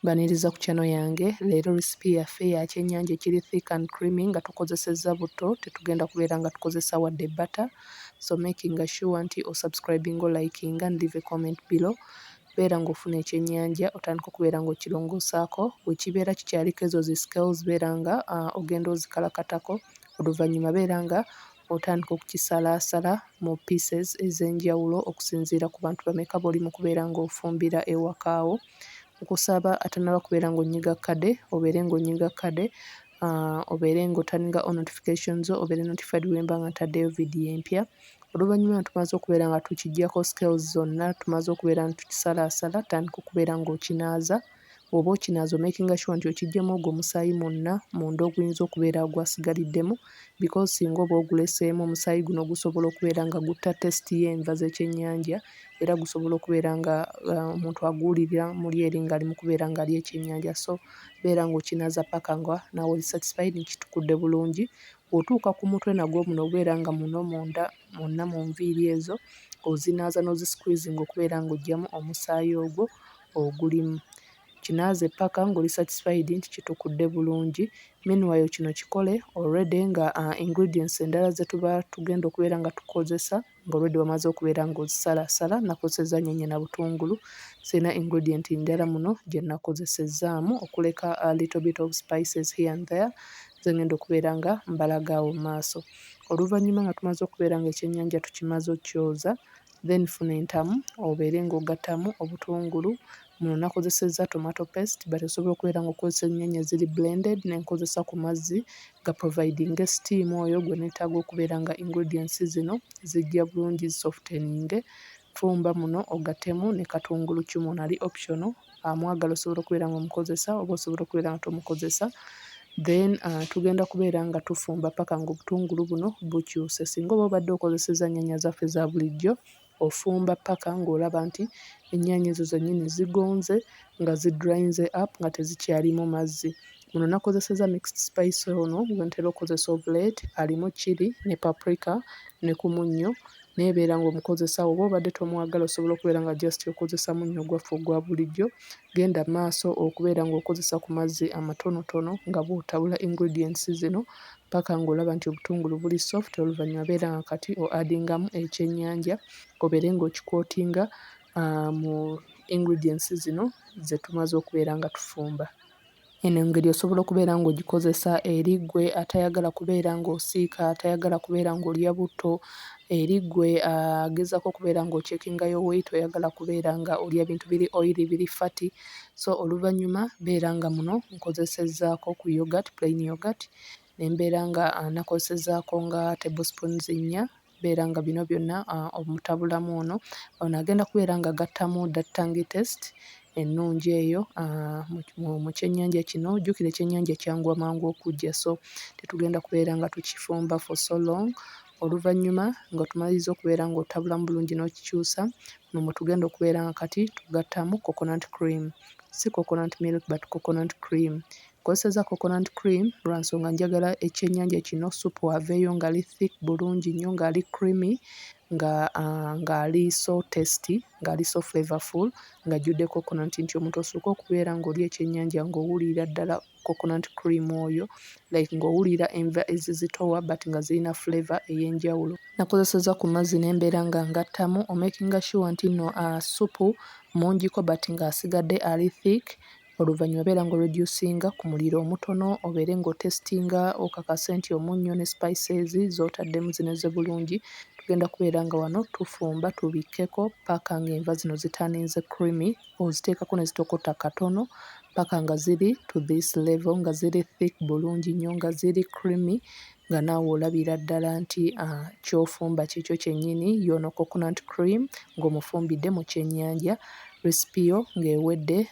Baniriza ku channel yange. Leero recipe yaffe ya kyennyanja ekiri thick and creamy nga tukozesezza buto, tetugenda kubeera nga tukozesa wadde butter. So making sure nti osubscribing liking and leave a comment below. Beera ng'ofuna ekyennyanja otandika okubeera ng'okirongoosaako. Bwe kibeera kikyaliko ezo zi scales beera nga ogenda ozikalakatako. Oluvannyuma beera nga otandika okukisalaasala mu pieces ez'enjawulo okusinziira ku bantu bameka b'oli mu kubeera ng'ofumbira ewakaawo. Okusaba atanaba kubeera ng'onnyiga kkade, obeere ng'onnyiga kkade, obeere ng'otaninga on notifications zo, obeere notified bwe mba nga ntaddeyo vidiyo empya. Oluvannyuma nga tumaze okubeera nga tukiggyako scales zonna, tumaze okubeera nga tukisalaasala, tandika okubeera ng'okinaaza. Bw'oba okinaaza making sure nti okiggyemu ogwo omusaayi mwonna munda oguyinza okubeera gwasigaliriddemu, because singa oba oguleseemu omusaayi guno gusobola okubeera nga gutta testi y'enva z'ekyennyanja era gusobola okubeera nga omuntu aguwulirira muli eri ng'ali mu kubeera ng'alya ekyennyanja. So beera ng'okinaaza paka nga naawe oli satisfied kitukudde bulungi. Bw'otuuka ku mutwe nagwo muno obeera nga muno munda mwonna mu nviiri ezo ozinaaza n'ozisqueezing okubeera ng'oggyamu omusaayi ogwo ogulimu. Kinaaze paka ng'oli satisfied nti kitukudde bulungi. Meanwhile kino kikole already nga ingredients endala ze tuba tugenda okubeera nga tukozesa nga already wamaze okubeera ng'ozisalaasala. Nakozesezza nnyaanya na butungulu. Sirina ingredient ndala muno gye nakozesezzaamu okuleka a little bit of spices here and there ze ngenda okubeera nga mbalaga awo mu maaso. Oluvannyuma nga tumaze okubeera ng'ekyennyanja tukimaze okyoza, then funa entamu obeere ng'ogattamu obutungulu. Muno nakozesezza tomato paste but osobola okubeera ng'okozesa ennyaanya ziri blended, n'enkozesa ku mazzi ga providing steam oyo gwe neetaaga okubeera nga ingredients zino zijja bulungi zisofteninge. Fumba muno ogattemu ne katungulu kimu nali optional. Mwagala osobola okubeera ng'omukozesa oba osobola okubeera nga tomukozesa. Then tugenda kubeera nga tufumba paka ng'obutungulu buno bukyuse. Singa oba obadde okozesezza nnyaanya zaffe za bulijjo, ofumba paka ng'olaba nti ennyaanya ezo zennyini zigonze nga zidrainze up nga tezikyalimu mazzi. Muno nakozesezza mixed spice ono gwe ntera okukozesa of late, alimu chili ne paprika ne ku munnyo. Neebeera ng'omukozesa oba obadde tomwagala osobola okubeera nga just okozesa munnyo gwaffe ogwa bulijjo. Genda maaso okubeera ng'okozesa ku mazzi amatonotono nga bw'otabula ingredients zino paka ng'olaba nti obutungulu buli soft. Oluvannyuma beera nga kati o-addingamu ekyennyanja obeere ng'okikootinga mu ingredients zino ze tumaze okubeera nga tufumba. Eno engeri osobola okubeera ng'ogikozesa eri ggwe atayagala kubeera ng'osiika, atayagala kubeera ng'olya butto, eri ggwe agezaako okubeera ng'ocekingayo weight, oyagala kubeera nga olya bintu biri oily biri fatty. So oluvannyuma beera nga muno nkozesezzaako ku yogurt, plain yogurt, ne mbeera nga nakozesezzaako nga tablespoons 4. Beera nga bino byonna omutabulamu ono agenda kubeera nga gattamu dattangi taste ennungi eyo mu kyennyanja kino. Jjukira ekyennyanja kyanguwa mangu okujja, so tetugenda kubeera nga tukifumba for so long. Oluvannyuma nga tumaliza okubeera ng'otabulamu bulungi n'okikyusa, mwe tugenda okubeera nga kati tugattamu coconut cream. Si coconut milk but coconut cream. Nkozesezza coconut cream lwa nsonga njagala ekyennyanja kino supu aveeyo ng'ali thick bulungi nnyo, ng'ali creamy, ng'ali so tasty, ng'ali so flavorful, ng'ajjudde coconut, nti omuntu osooka okubeera ng'olya ekyennyanja ng'owulira ddala coconut cream oyo, like ng'owulira enva ezizitowa but nga zirina flavor ey'enjawulo. Nakozesezza ku mazzi ne mbeera nga ngattamu making sure nti nno supu mungiko but ng'asigadde ali thick. Oluvannyuma beera ng'oreducinga ku muliro omutono, obeere ng'otestinga okakase nti omunnyo ne spices z'otaddemu zineze bulungi. Tugenda kubeera nga wano tufumba tubikkeko paka ng'enva zino zitaaninze creamy, oziteekako ne zitokota katono paka nga ziri to this level, nga ziri thick bulungi nnyo, nga ziri creamy, nga naawe olabira ddala nti ky'ofumba kikyo kyennyini yono coconut cream ng'omufumbidde mu kyennyanja. Recipe yo ng'ewedde,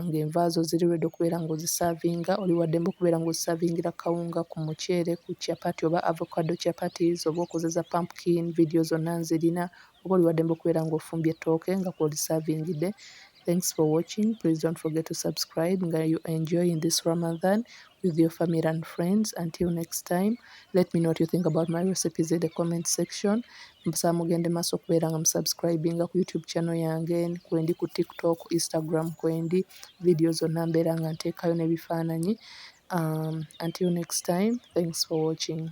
ng'enva zo ziri ready okubeera ng'ozisaavinga. Oli waddembe okubeera ng'ozisaavingira kawunga ku muceere, ku chapati oba avocado chapatis, oba okozesa pumpkin, video zonna nzirina, oba oli waddembe okubeera ng'ofumbye ettooke nga kw'olisaavingidde. Thanks for watching. Please don't forget to subscribe nga you enjoy in this Ramadan. with your family and friends. Until next time, let me know what you think about my recipes in the comment section. Mbasaba mugende maaso okubeera nga musubscribinga ku YouTube channel yange, kwendi ku TikTok, Instagram kwendi, video zonna mbeera nga nteekayo n'ebifaananyi. Until next time, thanks for watching.